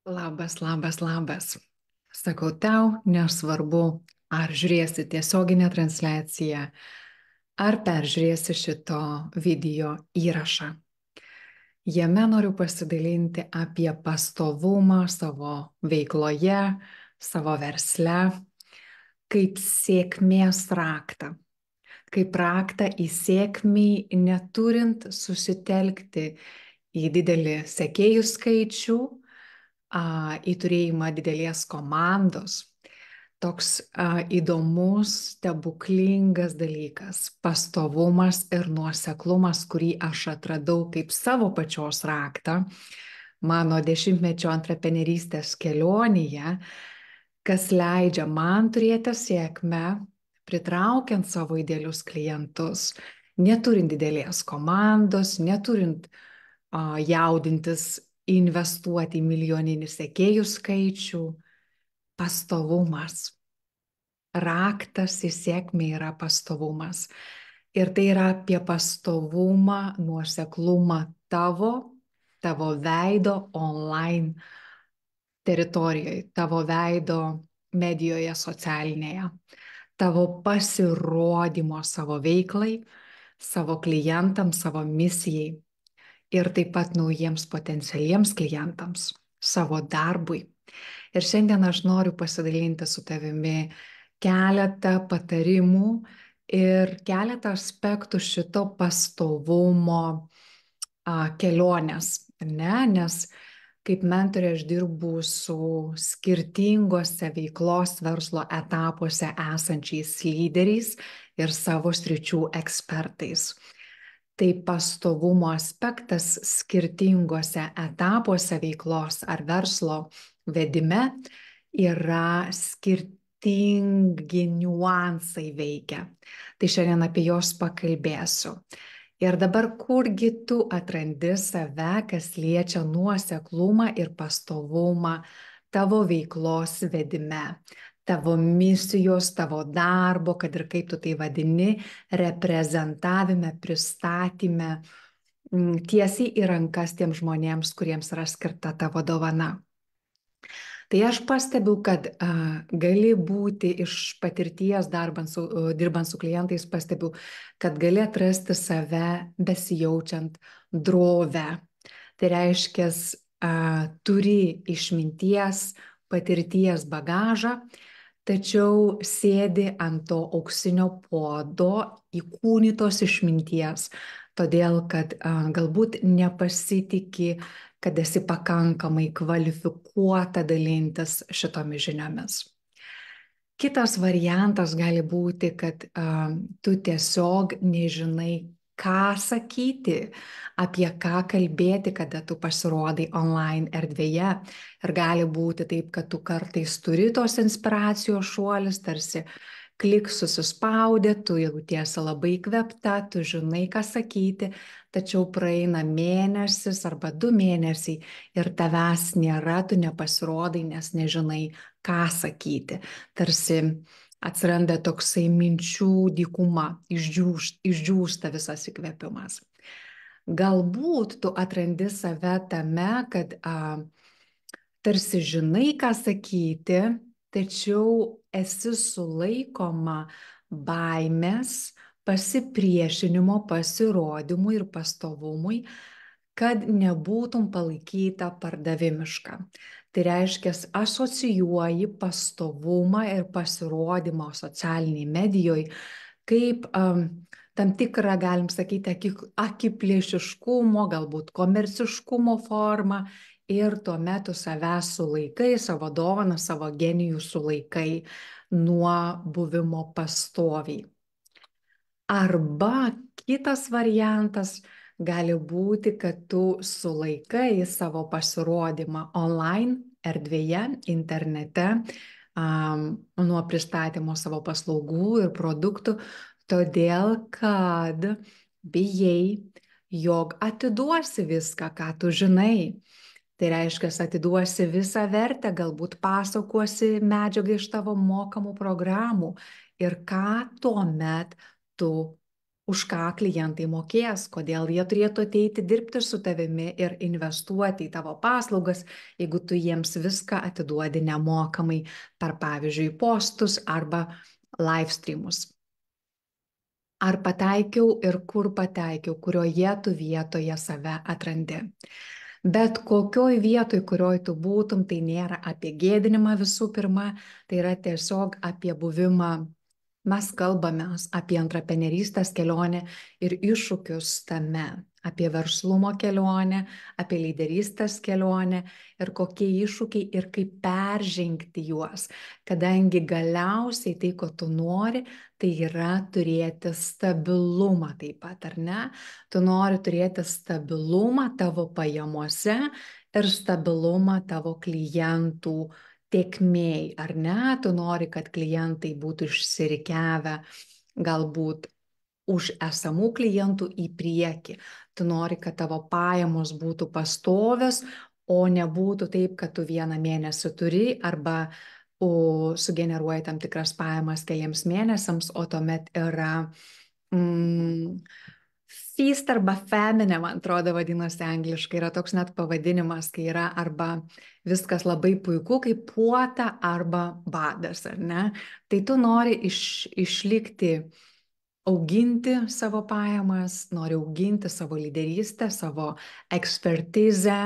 Labas, labas, labas. Sakau tau, nesvarbu, ar žiūrėsi tiesioginę transliaciją, ar peržiūrėsi šito video įrašą. Jame noriu pasidalinti apie pastovumą savo veikloje, savo versle, kaip sėkmės raktą. Kaip raktą į sėkmį, neturint susitelkti į didelį sekėjų skaičių, į turėjimą didelės komandos. Toks įdomus, stebuklingas dalykas - pastovumas ir nuoseklumas, kurį aš atradau kaip savo pačios raktą mano 10-mečio antreprenerystės kelionėje, kas leidžia man turėti sėkmę, pritraukiant savo idealius klientus, neturint didelės komandos, neturint jaudintis investuoti į milijoninį sekėjų skaičių. Pastovumas. Raktas į sėkmę yra pastovumas. Ir tai yra apie pastovumą, nuoseklumą tavo veido online teritorijoje, tavo veido medijoje socialinėje, tavo pasirodymo savo veiklai, savo klientams, savo misijai ir taip pat naujiems potencialiems klientams, savo darbui. Ir šiandien aš noriu pasidalinti su tavimi keletą patarimų ir keletą aspektų šito pastovumo kelionės, ne? Nes kaip mentorė aš dirbu su skirtingose veiklos verslo etapuose esančiais lyderiais ir savo sričių ekspertais. Tai pastovumo aspektas skirtingose etapuose veiklos ar verslo vedime yra skirtingi niuansai veikia. Tai šiandien apie juos pakalbėsiu. Ir dabar kurgi tu atrandi save, kas liečia nuoseklumą ir pastovumą tavo veiklos vedime, tavo misijos, tavo darbo, kad ir kaip tu tai vadini, reprezentavime, pristatyme, tiesiai į rankas tiems žmonėms, kuriems yra skirta tavo dovana. Tai aš pastebiu, kad gali būti iš patirties dirbant su klientais, pastebiu, kad gali atrasti save besijaučiant drovę. Tai reiškia, turi išminties, patirties bagažą, tačiau sėdi ant to auksinio puodo įkūnytos išminties, todėl kad galbūt nepasitikė, kad esi pakankamai kvalifikuota dalintis šitomis žiniomis. Kitas variantas gali būti, kad tu tiesiog nežinai, ką sakyti, apie ką kalbėti, kada tu pasirodai online erdvėje. Ir gali būti taip, kad tu kartais turi tos inspiracijos šuolis, tarsi klik susispaudė, tu jautiesi labai įkvėpta, tu žinai, ką sakyti, tačiau praeina mėnesis arba 2 mėnesiai ir tavęs nėra, tu nepasirodai, nes nežinai, ką sakyti. Tarsi atsiranda toksai minčių dykuma, išdžiūsta visas įkvėpimas. Galbūt tu atrandi save tame, kad tarsi žinai, ką sakyti, tačiau esi sulaikoma baimės, pasipriešinimo, pasirodymui ir pastovumui, kad nebūtum palaikyta pardavimiška. Tai reiškia, asocijuoji pastovumą ir pasirodymą socialiniai medijoje kaip tam tikrą, galim sakyti, akiplėšiškumo, galbūt komerciškumo formą ir tuomet tu savęs sulaikai, savo dovaną, savo genijų sulaikai nuo buvimo pastoviai. Arba kitas variantas gali būti, kad tu sulaikai savo pasirodymą online erdvėje, internete, nuo pristatymo savo paslaugų ir produktų, todėl kad bijai, jog atiduosi viską, ką tu žinai. Tai reiškia, atiduosi visą vertę, galbūt pasakosi medžiagą iš tavo mokamų programų ir ką tuomet tu už ką klientai mokės, kodėl jie turėtų ateiti dirbti su tavimi ir investuoti į tavo paslaugas, jeigu tu jiems viską atiduodi nemokamai per, pavyzdžiui, postus arba live streamus. Ar pataikiau ir kur pataikiau, kurioje tu vietoje save atrandi. Bet kokioj vietoj, kurioj tu būtum, tai nėra apie gėdinimą visų pirma, tai yra tiesiog apie buvimą. Mes kalbame apie antraprenerystės kelionę ir iššūkius tame, apie verslumo kelionę, apie lyderystės kelionę ir kokie iššūkiai ir kaip peržengti juos. Kadangi galiausiai tai, ko tu nori, tai yra turėti stabilumą taip pat, ar ne? Tu nori turėti stabilumą tavo pajamuose ir stabilumą tavo klientų tėkmėj, ar ne? Tu nori, kad klientai būtų išsirikiavę galbūt už esamų klientų į priekį. Tu nori, kad tavo pajamos būtų pastovios, o nebūtų taip, kad tu vieną mėnesį turi arba sugeneruoji tam tikras pajamas keliams mėnesiams, o tuomet yra feast arba famine, man atrodo, vadinasi angliškai, yra toks net pavadinimas, kai yra arba viskas labai puiku, kaip puota, arba badas, ar ne? Tai tu nori išlikti, auginti savo pajamas, nori auginti savo lyderystę, savo ekspertizę,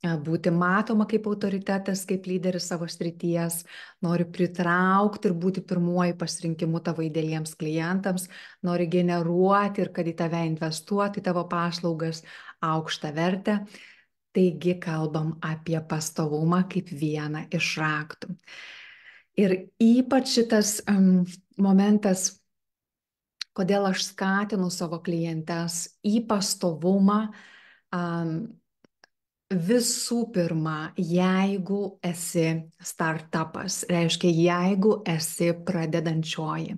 būti matoma kaip autoritetas, kaip lyderis savo srities, nori pritraukti ir būti pirmuoju pasirinkimu tavo idealiems klientams, nori generuoti ir kad į tave investuoti, į tavo paslaugas, aukštą vertę. Taigi kalbam apie pastovumą kaip vieną iš raktų. Ir ypač šitas momentas, kodėl aš skatinu savo klientes į pastovumą, visų pirma, jeigu esi startupas, reiškia, jeigu esi pradedančioji.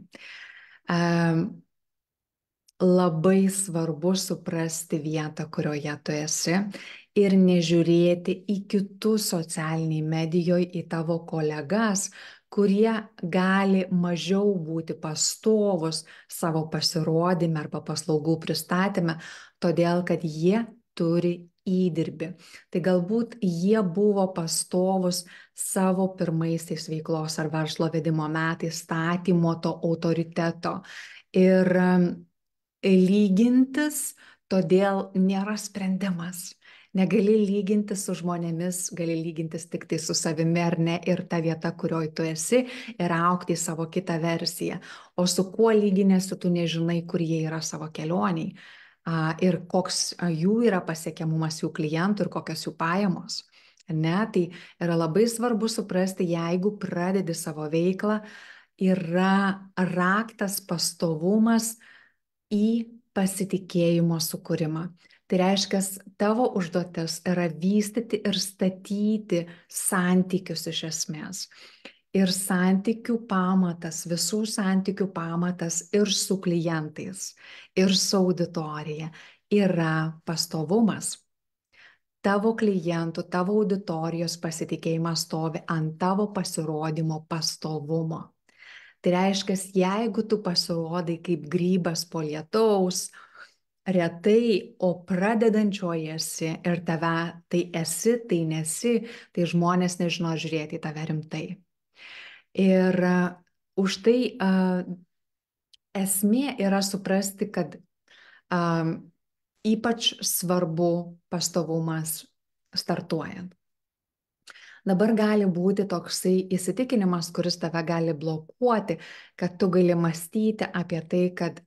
Labai svarbu suprasti vietą, kurioje tu esi ir nežiūrėti į kitus socialiniai medijoje, į tavo kolegas, kurie gali mažiau būti pastovus savo pasirodyme arba paslaugų pristatyme, todėl kad jie turi įdirbį. Tai galbūt jie buvo pastovus savo pirmaisiais veiklos ar verslo vedimo metais, statymo to autoriteto. Ir lygintis, todėl nėra sprendimas. Negali lygintis su žmonėmis, gali lygintis tik tai su savimi ar ne ir ta vieta, kurioje tu esi ir aukti į savo kitą versiją. O su kuo lyginėsi, tu nežinai, kur jie yra savo kelioniai ir koks jų yra pasiekiamumas jų klientų ir kokios jų pajamos. Ne? Tai yra labai svarbu suprasti, jeigu pradedi savo veiklą, yra raktas pastovumas į pasitikėjimo sukūrimą. Tai reiškia, tavo užduotis yra vystyti ir statyti santykius iš esmės. Ir santykių pamatas, visų santykių pamatas ir su klientais, ir su auditorija yra pastovumas. Tavo klientų, tavo auditorijos pasitikėjimas stovi ant tavo pasirodymo pastovumo. Tai reiškia, jeigu tu pasirodai kaip grybas po lietaus, retai, o pradedančioji esi ir tave tai esi, tai nesi, tai žmonės nežino žiūrėti į tave rimtai. Ir už tai esmė yra suprasti, kad ypač svarbu pastovumas startuojant. Dabar gali būti toksai įsitikinimas, kuris tave gali blokuoti, kad tu gali mąstyti apie tai, kad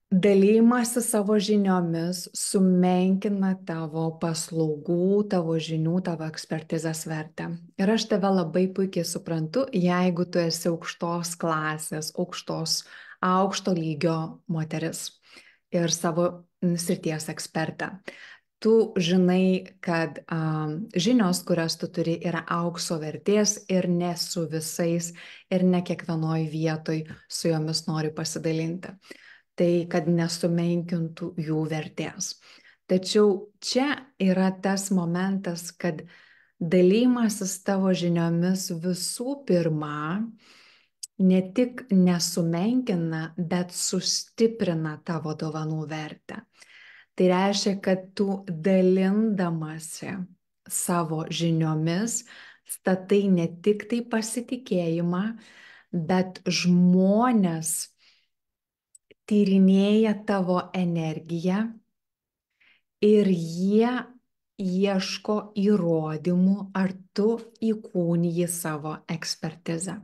dalymasis savo žiniomis sumenkina tavo paslaugų, tavo žinių, tavo ekspertizės vertę. Ir aš tave labai puikiai suprantu, jeigu tu esi aukštos klasės, aukšto lygio moteris ir savo srities ekspertė. Tu žinai, kad žinios, kurias tu turi, yra aukso vertės ir ne su visais ir ne kiekvienoj vietoj su jomis nori pasidalinti. Tai kad nesumenkintų jų vertės. Tačiau čia yra tas momentas, kad dalymasis tavo žiniomis visų pirma ne tik nesumenkina, bet sustiprina tavo dovanų vertę. Tai reiškia, kad tu dalindamasi savo žiniomis statai ne tik tai pasitikėjimą, bet žmonės tyrinėja tavo energiją ir jie ieško įrodymų, ar tu įkūniji savo ekspertizę.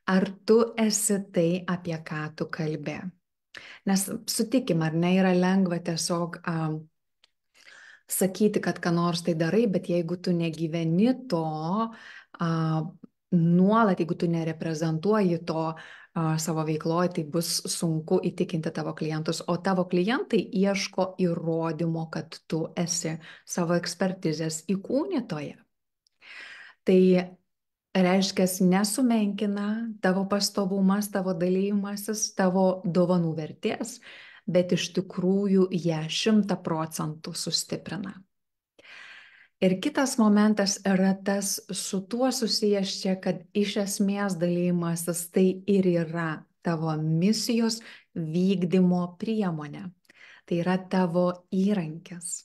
Ar tu esi tai, apie ką tu kalbė? Nes sutikim, ar ne, yra lengva tiesiog sakyti, kad ką nors tai darai, bet jeigu tu negyveni to nuolat, jeigu tu nereprezentuoji to savo veikloje, tai bus sunku įtikinti tavo klientus, o tavo klientai ieško įrodymo, kad tu esi savo ekspertizės įkūnytoja. Tai reiškia, nesumenkina tavo pastovumas, tavo dalymasis, tavo dovanų vertės, bet iš tikrųjų ją 100% sustiprina. Ir kitas momentas yra tas su tuo susijęs čia, kad iš esmės dalymasis tai ir yra tavo misijos vykdymo priemonė. Tai yra tavo įrankis.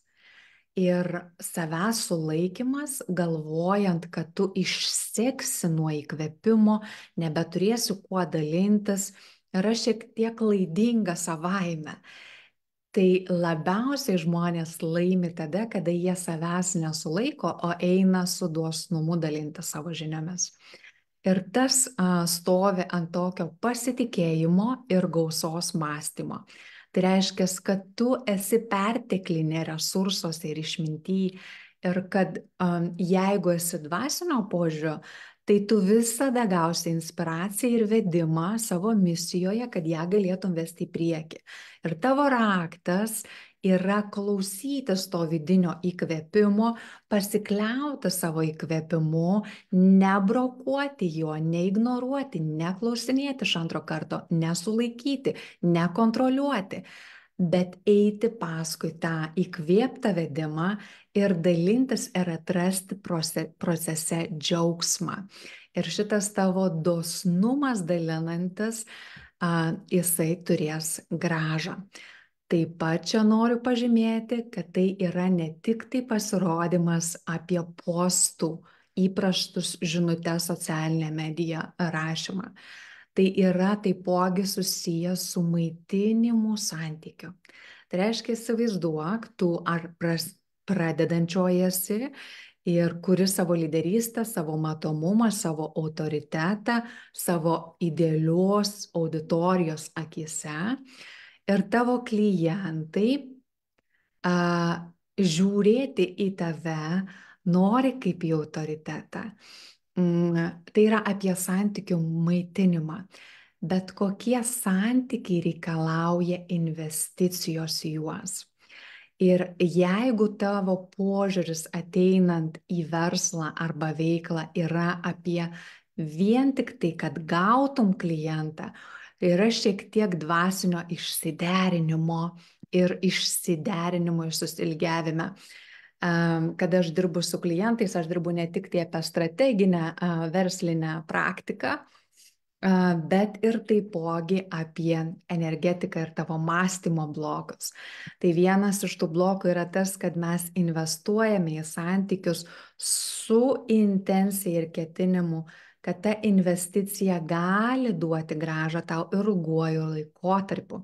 Ir savęs sulaikimas, galvojant, kad tu išseksi nuo įkvėpimo, nebeturėsi kuo dalintis, yra šiek tiek klaidinga savaime. Tai labiausiai žmonės laimi tada, kada jie savęs nesulaiko, o eina su dosnumu dalinti savo žiniomis. Ir tas stovi ant tokio pasitikėjimo ir gausos mąstymo. Tai reiškia, kad tu esi perteklinė resursuose ir išminty ir kad jeigu esi dvasinio požiūrio, tai tu visada gausi inspiraciją ir vedimą savo misijoje, kad ją galėtum vesti į priekį. Ir tavo raktas yra klausytis to vidinio įkvėpimo, pasikliauti savo įkvėpimu, nebrokuoti jo, neignoruoti, neklausinėti iš antro karto, nesulaikyti, nekontroliuoti, bet eiti paskui tą įkvėptą vedimą ir dalintis ir atrasti procese džiaugsmą. Ir šitas tavo dosnumas dalinantis, jisai turės grąžą. Taip pat čia noriu pažymėti, kad tai yra ne tik tai pasirodymas apie postų įprastus žinutes socialinę mediją rašymą. Tai yra taipogi susijęs su maitinimu santykiu. Tai reiškia, įsivaizduok, tu ar pradedančioji esi ir kuri savo lyderystę, savo matomumą, savo autoritetą, savo idealios auditorijos akise. Ir tavo klientai žiūrėti į tave nori kaip į autoritetą. Tai yra apie santykių maitinimą. Bet kokie santykiai reikalauja investicijos į juos. Ir jeigu tavo požiūris ateinant į verslą arba veiklą yra apie vien tik tai, kad gautum klientą, yra šiek tiek dvasinio išsiderinimo ir išsiderinimo ir susilgiavime. Kada aš dirbu su klientais, aš dirbu ne tik tai apie strateginę verslinę praktiką, bet ir taipogi apie energetiką ir tavo mąstymo blokus. Tai vienas iš tų blokų yra tas, kad mes investuojame į santykius su intencija ir ketinimu, kad ta investicija gali duoti grąžą tau ilguoju laikotarpiu.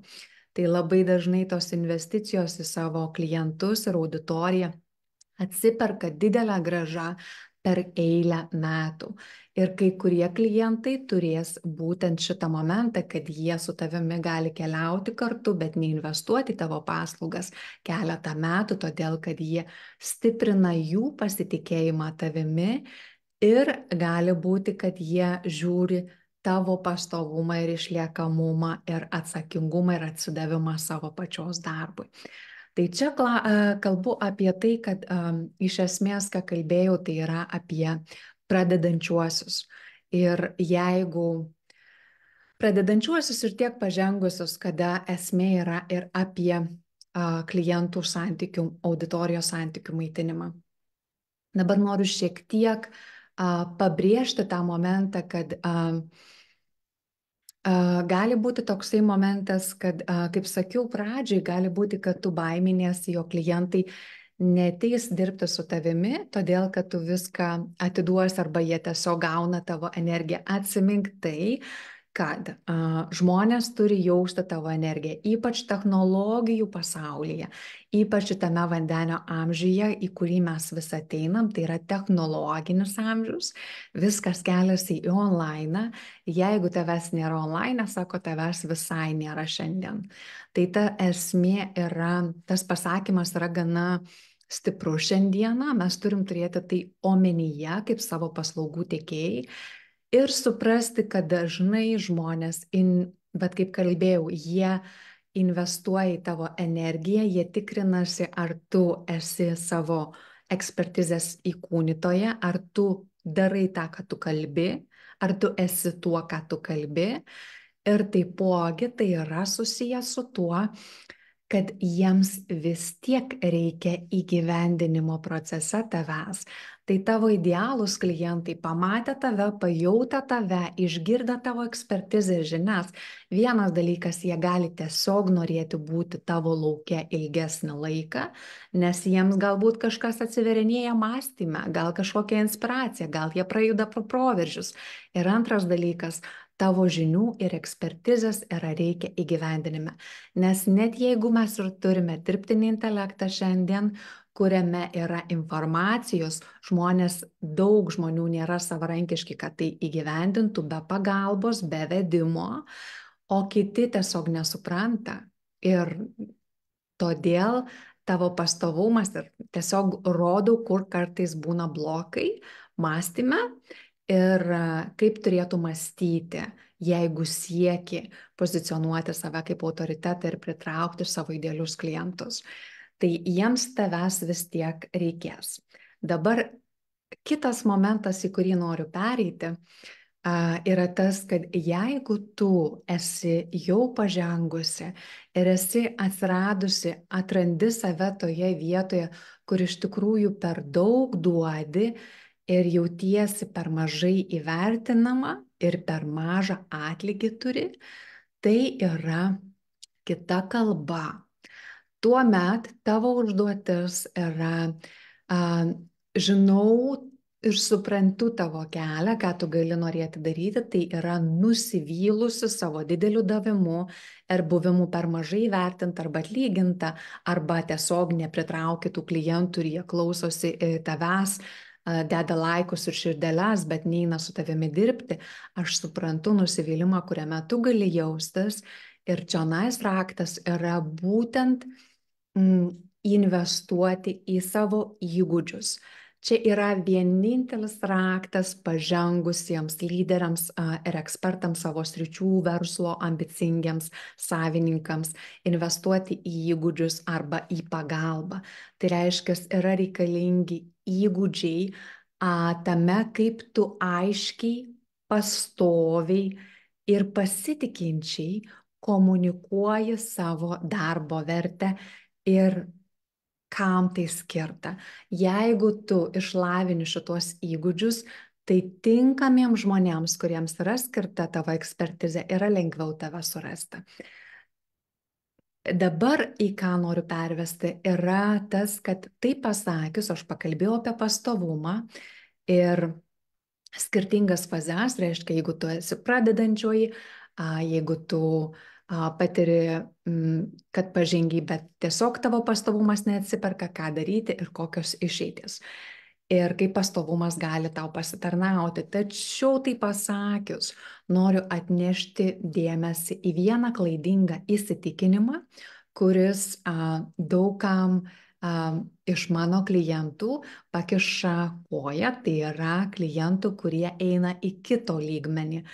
Tai labai dažnai tos investicijos į savo klientus ir auditoriją atsiperka didelę grąžą per eilę metų. Ir kai kurie klientai turės būtent šitą momentą, kad jie su tavimi gali keliauti kartu, bet neinvestuoti į tavo paslaugas keletą metų, todėl kad jie stiprina jų pasitikėjimą tavimi ir gali būti, kad jie žiūri tavo pastovumą ir išliekamumą ir atsakingumą ir atsidavimą savo pačios darbui. Tai čia kalbu apie tai, kad iš esmės, ką kalbėjau, tai yra apie pradedančiuosius. Ir jeigu pradedančiuosius ir tiek pažengusius, kada esmė yra ir apie klientų santykių, auditorijos santykių maitinimą. Dabar noriu šiek tiek pabrėžti tą momentą, kad Gali būti toksai momentas, kad, kaip sakiau pradžioj, gali būti, kad tu baiminiesi, jo klientai neateis dirbti su tavimi, todėl kad tu viską atiduosi arba jie tiesiog gauna tavo energiją. Atsimink tai, kad žmonės turi jausti tavo energiją, ypač technologijų pasaulyje, ypač tame vandenio amžiuje, į kurį mes vis ateinam, tai yra technologinis amžius, viskas keliasi į online. Jeigu tavęs nėra online, sako, tavęs visai nėra šiandien. Tai ta esmė yra, tas pasakymas yra gana stiprus šiandieną, mes turim turėti tai omenyje kaip savo paslaugų tiekėjai ir suprasti, kad dažnai žmonės, bet kaip kalbėjau, jie investuoja į tavo energiją, jie tikrinasi, ar tu esi savo ekspertizės įkūnytoje, ar tu darai tą, ką tu kalbi, ar tu esi tuo, ką tu kalbi. Ir taipogi tai yra susijęs su tuo, kad jiems vis tiek reikia įgyvendinimo procese tavęs. Tai tavo idealūs klientai pamatę tave, pajautę tave, išgirdę tavo ekspertizę ir žinias, vienas dalykas, jie gali tiesiog norėti būti tavo lauke ilgesnį laiką, nes jiems galbūt kažkas atsiverinėja mąstyme, gal kažkokia inspiracija, gal jie prajuda pro proveržius. Ir antras dalykas, tavo žinių ir ekspertizės yra reikia įgyvendinime. Nes net jeigu mes ir turime dirbtinį intelektą šiandien, kuriame yra informacijos, daug žmonių nėra savarankiški, kad tai įgyvendintų be pagalbos, be vedimo, o kiti tiesiog nesupranta. Ir todėl tavo pastovumas ir tiesiog rodau, kur kartais būna blokai mąstyme ir kaip turėtų mąstyti, jeigu sieki pozicionuoti save kaip autoritetą ir pritraukti savo idealius klientus. Tai jiems tavęs vis tiek reikės. Dabar kitas momentas, į kurį noriu pereiti, yra tas, kad jeigu tu esi jau pažengusi ir esi atsiradusi, atrandi save toje vietoje, kur iš tikrųjų per daug duodi ir jautiesi per mažai įvertinama ir per mažą atlygį turi, tai yra kita kalba. Tuomet tavo užduotis yra, žinau ir suprantu tavo kelią, ką tu gali norėti daryti, tai yra nusivylusi savo dideliu davimu ir buvimu per mažai vertinta arba atlyginta, arba tiesiog nepritraukia tų klientų ir jie klausosi tavęs, deda laikus ir širdeles, bet neina su tavimi dirbti. Aš suprantu nusivylimą, kuriame tu gali jaustis. Ir čionais raktas yra būtent investuoti į savo įgūdžius. Čia yra vienintelis raktas pažengusiems lyderiams ir ekspertams savo sričių, verslo, ambicingiems savininkams investuoti į įgūdžius arba į pagalbą. Tai reiškia, yra reikalingi įgūdžiai tame, kaip tu aiškiai, pastoviai ir pasitikinčiai komunikuoji savo darbo vertę ir kam tai skirta. Jeigu tu išlavini šitos įgūdžius, tai tinkamiems žmonėms, kuriems yra skirta tavo ekspertizė, yra lengviau tave surasti. Dabar į ką noriu pervesti yra tas, kad tai pasakius, aš pakalbėjau apie pastovumą ir skirtingas fazes, reiškia, jeigu tu esi pradedančioji, jeigu tu patiri, kad pažengiai, bet tiesiog tavo pastovumas neatsiperka, ką daryti ir kokios išeitis. Ir kaip pastovumas gali tau pasitarnauti. Tačiau tai pasakius, noriu atnešti dėmesį į vieną klaidingą įsitikinimą, kuris daugam iš mano klientų pakiša koją, tai yra klientų, kurie eina į kito lygmenį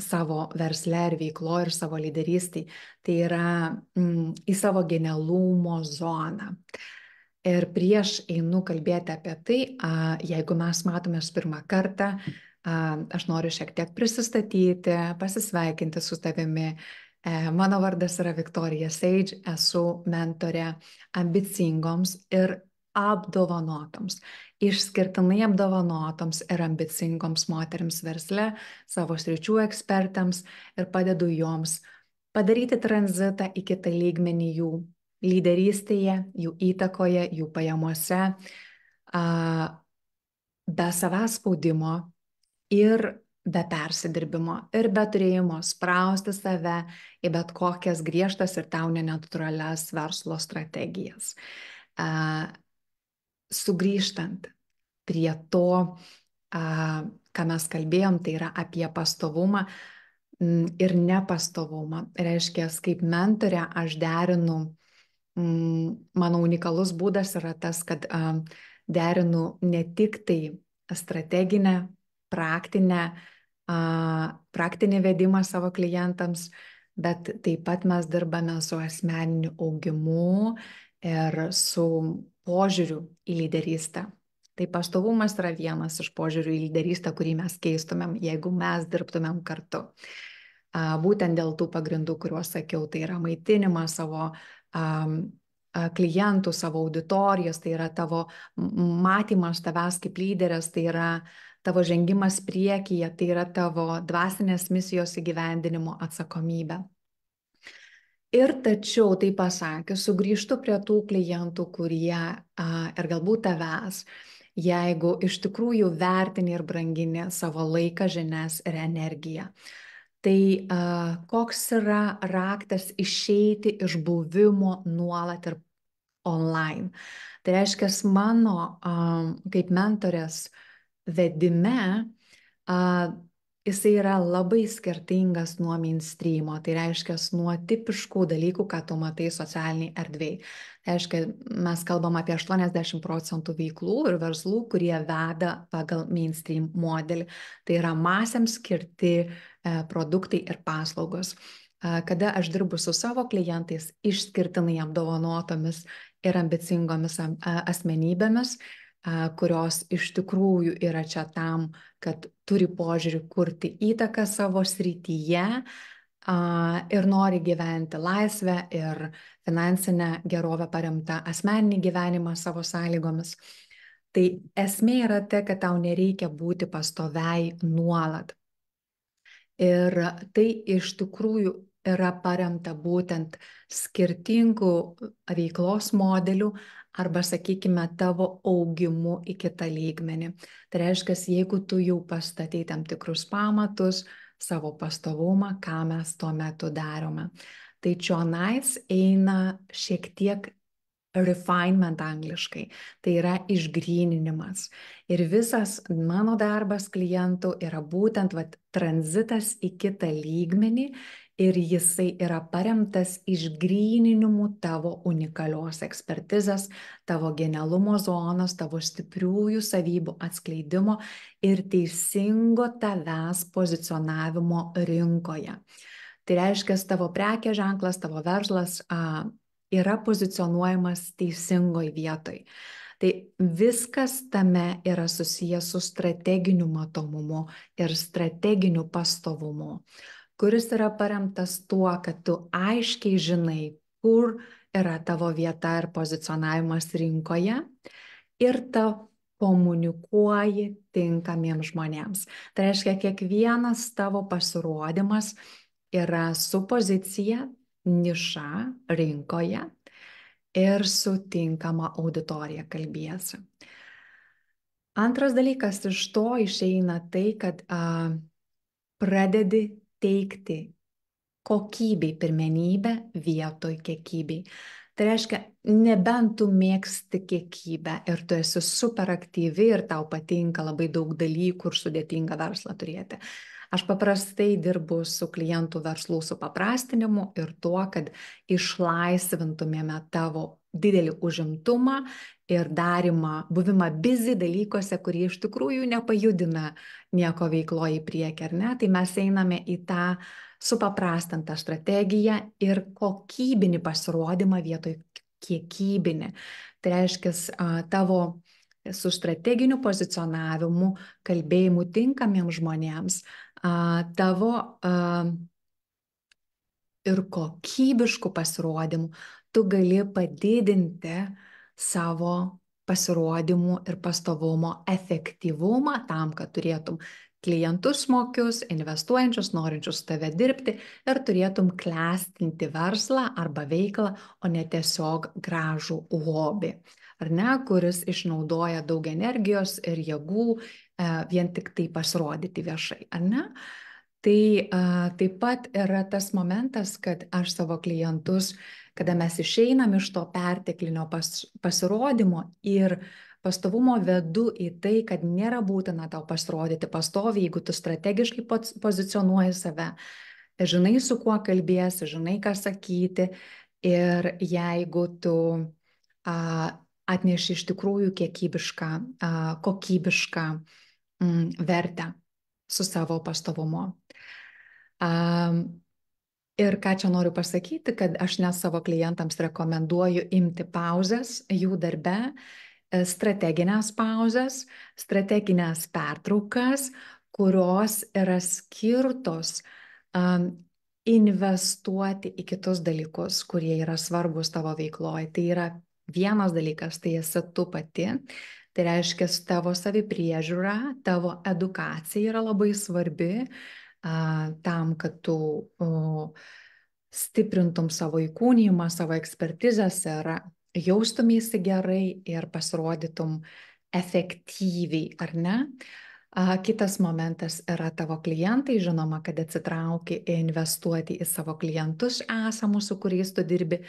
savo versle ir veiklo ir savo lyderystėj. Tai yra į savo genialumo zoną. Ir prieš einu kalbėti apie tai, jeigu mes matomės pirmą kartą, aš noriu šiek tiek prisistatyti, pasisveikinti su tavimi. Mano vardas yra Viktorija Sage, esu mentorė ambicingoms ir apdovanotoms, išskirtinai apdovanotoms ir ambicingoms moteriams versle, savo sričių ekspertams ir padedu joms padaryti tranzitą į kitą lygmenį jų lyderystėje, jų įtakoje, jų pajamose, be savęs spaudimo ir be persidirbimo ir be turėjimo sprausti save į bet kokias griežtas ir tau nenatūralias verslo strategijas. Sugrįžtant prie to, ką mes kalbėjom, tai yra apie pastovumą ir nepastovumą. Reiškia, kaip mentorė aš derinu, mano unikalus būdas yra tas, kad derinu ne tik tai strateginę, praktinį vedimą savo klientams, bet taip pat mes dirbame su asmeniniu augimu ir su požiūriu į lyderystę. Tai pastovumas yra vienas iš požiūrių į lyderystę, kurį mes keistumėm, jeigu mes dirbtumėm kartu. Būtent dėl tų pagrindų, kuriuos sakiau, tai yra maitinimas savo klientų, savo auditorijos, tai yra tavo matymas tavęs kaip lyderės, tai yra tavo žengimas priekyje, tai yra tavo dvasinės misijos įgyvendinimo atsakomybė. Ir tačiau, tai pasakius, sugrįžtu prie tų klientų, kurie ir galbūt tavęs, jeigu iš tikrųjų vertini ir brangini savo laiką, žinias ir energiją. Tai koks yra raktas išeiti iš buvimo nuolat ir online? Tai reiškia, mano kaip mentorės vedime, jisai yra labai skirtingas nuo mainstreamo, tai reiškia nuo tipiškų dalykų, ką tu matai socialiniai erdvėjai. Tai reiškia, mes kalbam apie 80% veiklų ir verslų, kurie veda pagal mainstream modelį. Tai yra masėms skirti produktai ir paslaugos. Kada aš dirbu su savo klientais, išskirtinai apdovanotomis ir ambicingomis asmenybėmis, kurios iš tikrųjų yra čia tam, kad turi požiūrį kurti įtaką savo srityje ir nori gyventi laisvę ir finansinę gerovę paremtą asmeninį gyvenimą savo sąlygomis. Tai esmė yra ta, kad tau nereikia būti pastoviai nuolat. Ir tai iš tikrųjų yra paremta būtent skirtingų veiklos modelių arba, sakykime, tavo augimu į kitą lygmenį. Tai reiškia, jeigu tu jau pastatei tam tikrus pamatus, savo pastovumą, ką mes tuo metu darome. Tai čionais eina šiek tiek refinement angliškai, tai yra išgryninimas. Ir visas mano darbas klientų yra būtent tranzitas į kitą lygmenį ir jisai yra paremtas išgryninimu tavo unikalios ekspertizės, tavo genialumo zonos, tavo stipriųjų savybių atskleidimo ir teisingo tavęs pozicionavimo rinkoje. Tai reiškia, tavo prekės ženklas, tavo verslas yra pozicionuojamas teisingoj vietoj. Tai viskas tame yra susijęs su strateginiu matomumu ir strateginiu pastovumu, kuris yra paremtas tuo, kad tu aiškiai žinai, kur yra tavo vieta ir pozicionavimas rinkoje ir ta komunikuoji tinkamiems žmonėms. Tai reiškia, kiekvienas tavo pasirodymas yra su pozicija, niša rinkoje ir su tinkama auditorija kalbiesi. Antras dalykas iš to išeina tai, kad pradedi teikti kokybei pirmenybę vietoj kiekybei. Tai reiškia, nebent tu mėgsti kiekybę ir tu esi super aktyvi ir tau patinka labai daug dalykų ir sudėtinga verslą turėti. Aš paprastai dirbu su klientų verslų supaprastinimu ir tuo, kad išlaisvintumėme tavo didelį užimtumą ir darimą, buvimą busy dalykuose, kurie iš tikrųjų nepajudina nieko veikloje į priekį, ar ne? Tai mes einame į tą supaprastintą strategiją ir kokybinį pasirodymą vietoj kiekybinį. Tai reiškia, tavo su strateginiu pozicionavimu, kalbėjimu tinkamiems žmonėms, tavo ir kokybiškų pasirodymų tu gali padidinti savo pasirodymų ir pastovumo efektyvumą tam, kad turėtum klientus mokius, investuojančius, norinčius su tave dirbti ir turėtum klestinti verslą arba veiklą, o ne tiesiog gražų hobį, ar ne, kuris išnaudoja daug energijos ir jėgų vien tik tai pasirodyti viešai, ar ne? Tai taip pat yra tas momentas, kad aš savo klientus, kada mes išeinam iš to perteklinio pasirodymo ir pastovumo vedu į tai, kad nėra būtina tau pasirodyti pastoviai, jeigu tu strategiškai pozicionuoji save, žinai, su kuo kalbėsi, žinai, ką sakyti ir jeigu tu atneši iš tikrųjų kiekybišką, kokybišką vertę su savo pastovumu. Ir ką čia noriu pasakyti, kad aš net savo klientams rekomenduoju imti pauzes jų darbe, strateginės pauzes, strateginės pertraukas, kurios yra skirtos investuoti į kitus dalykus, kurie yra svarbus tavo veikloje. Tai yra vienas dalykas, tai esi tu pati. Tai reiškia, tavo savipriežiūra, tavo edukacija yra labai svarbi tam, kad tu stiprintum savo įkūnijimą, savo ekspertizės ir jaustumėsi gerai ir pasirodytum efektyviai, ar ne? Kitas momentas yra tavo klientai, žinoma, kad atsitrauki investuoti į savo klientus esamus, su kuriais tu dirbi,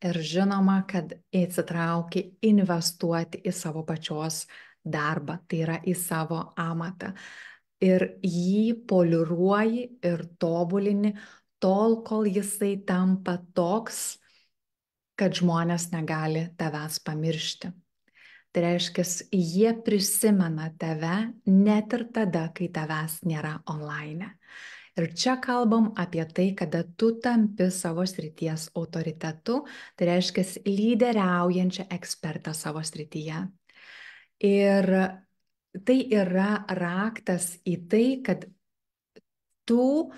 ir žinoma, kad atsitrauki investuoti į savo pačios darbą, tai yra į savo amatą. Ir jį poliruoji ir tobulini tol, kol jisai tampa toks, kad žmonės negali tavęs pamiršti. Tai reiškia, jie prisimena tave net ir tada, kai tavęs nėra online. Ir čia kalbam apie tai, kada tu tampi savo srities autoritetu, tai reiškia lyderiaujančią ekspertą savo srityje. Ir tai yra raktas į tai, kad tu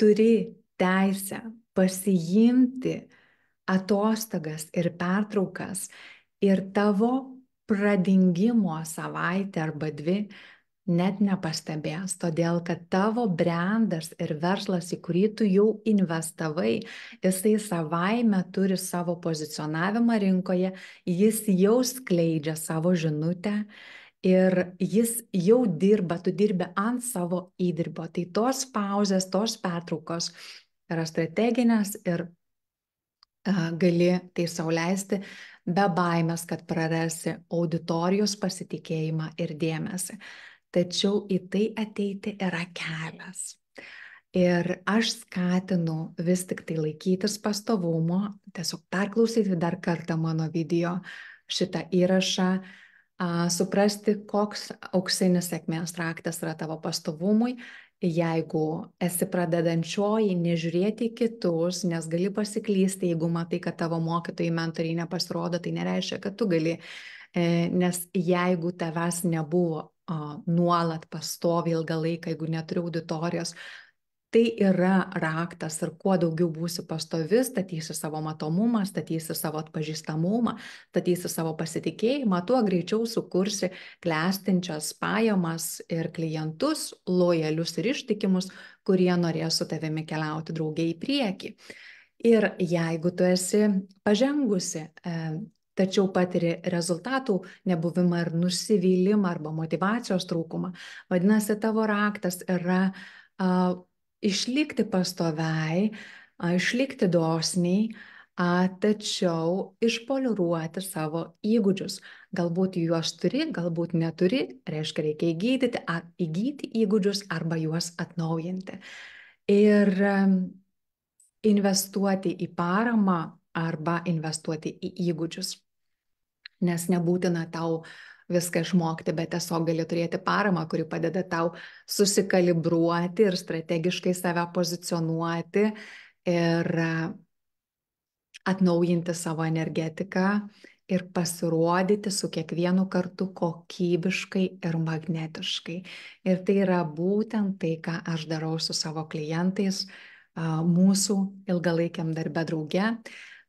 turi teisę pasiimti atostogas ir pertraukas ir tavo pradingimo savaitę arba dvi net nepastebės, todėl kad tavo brandas ir verslas, į kurį tu jau investavai, jisai savaime turi savo pozicionavimą rinkoje, jis jau skleidžia savo žinutę ir jis jau dirba, tu dirbi ant savo įdirbio. Tai tos pauzės, tos pertraukos yra strateginės ir gali tai sau leisti be baimės, kad prarasi auditorijos pasitikėjimą ir dėmesį. Tačiau į tai ateiti yra kelias. Ir aš skatinu vis tik tai laikytis pastovumo, tiesiog perklausyti dar kartą mano video šitą įrašą, suprasti, koks auksinis sėkmės raktas yra tavo pastovumui. Jeigu esi pradedančioji, nežiūrėti į kitus, nes gali pasiklysti, jeigu matai, kad tavo mokytojai, mentoriai nepasirodo, tai nereiškia, kad tu gali. Nes jeigu tavęs nebuvo nuolat pastovi ilgą laiką, jeigu neturi auditorijos, tai yra raktas ir kuo daugiau būsi pastovi, statysi savo matomumą, statysi savo atpažįstamumą, statysi savo pasitikėjimą, tuo greičiau sukursi klestinčias pajamas ir klientus, lojalius ir ištikimus, kurie norės su tavimi keliauti drauge į priekį. Ir jeigu tu esi pažengusi, tačiau patiri rezultatų nebuvimą ir nusivylimą arba motivacijos trūkumą, vadinasi, tavo raktas yra išlikti pastoviai, išlikti dosniai, tačiau išpoliruoti savo įgūdžius. Galbūt juos turi, galbūt neturi, reiškia reikia įgyti įgūdžius arba juos atnaujinti. Ir investuoti į paramą arba investuoti į įgūdžius. Nes nebūtina tau viską išmokti, bet tiesiog gali turėti paramą, kuri padeda tau susikalibruoti ir strategiškai save pozicionuoti ir atnaujinti savo energetiką ir pasirodyti su kiekvienu kartu kokybiškai ir magnetiškai. Ir tai yra būtent tai, ką aš darau su savo klientais mūsų ilgalaikiam darbe drauge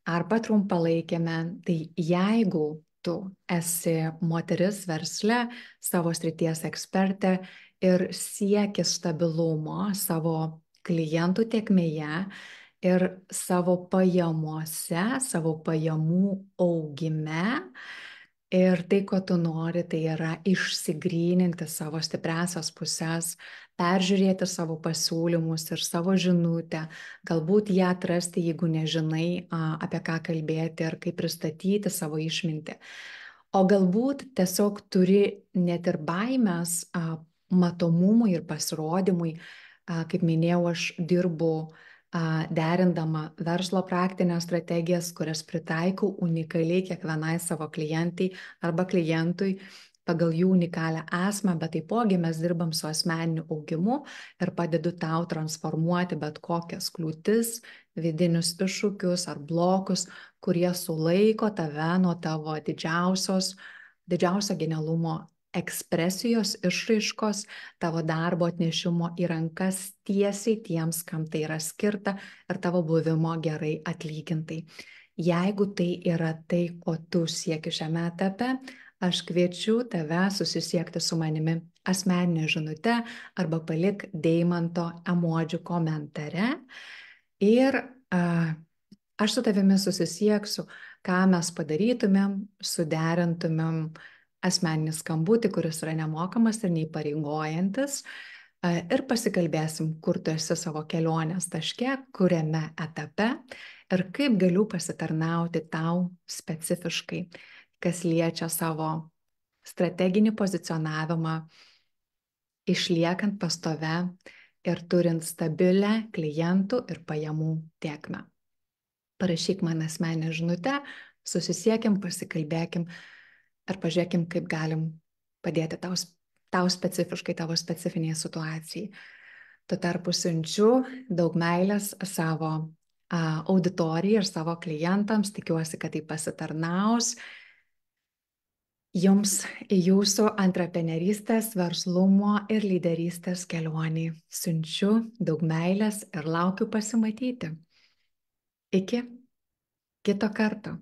arba trumpalaikėme. Tai jeigu tu esi moteris versle, savo srities ekspertė ir sieki stabilumo savo klientų tiekmėje ir savo pajamose, savo pajamų augime. Ir tai, ko tu nori, tai yra išsigryninti savo stipriasias puses, peržiūrėti savo pasiūlymus ir savo žinutę, galbūt ją atrasti, jeigu nežinai, apie ką kalbėti ar kaip pristatyti savo išmintį. O galbūt tiesiog turi net ir baimės matomumui ir pasirodymui. Kaip minėjau, aš dirbu derindama verslo praktinės strategijas, kurias pritaikau unikaliai kiekvienai savo klientai arba klientui pagal jų unikalią esmę, bet taipogi mes dirbam su asmeniniu augimu ir padedu tau transformuoti bet kokias kliūtis, vidinius iššūkius ar blokus, kurie sulaiko tave nuo tavo didžiausio genialumo ekspresijos, išraiškos, tavo darbo atnešimo į rankas tiesiai tiems, kam tai yra skirta ir tavo buvimo gerai atlygintai. Jeigu tai yra tai, ko tu sieki šiame etape, aš kviečiu tave susisiekti su manimi asmeninė žinute arba palik deimanto emodžių komentare ir aš su tavimi susisieksiu, ką mes padarytumėm, suderintumėm asmeninį skambutį, kuris yra nemokamas ir neįpareigojantis. Ir pasikalbėsim, kur tu esi savo kelionės taške, kuriame etape ir kaip galiu pasitarnauti tau specifiškai, kas liečia savo strateginį pozicionavimą, išliekant pastove ir turint stabilę klientų ir pajamų tėkmę. Parašyk man asmeninę žinutę, susisiekim, pasikalbėkim ir pažiūrėkim, kaip galim padėti tau specifiškai, tavo specifiniai situacijai. Tuo tarpu siunčiu daug meilės savo auditorijai ir savo klientams, tikiuosi, kad tai pasitarnaus jums į jūsų antraprenerystės, verslumo ir lyderystės kelionį. Siunčiu daug meilės ir laukiu pasimatyti. Iki kito karto.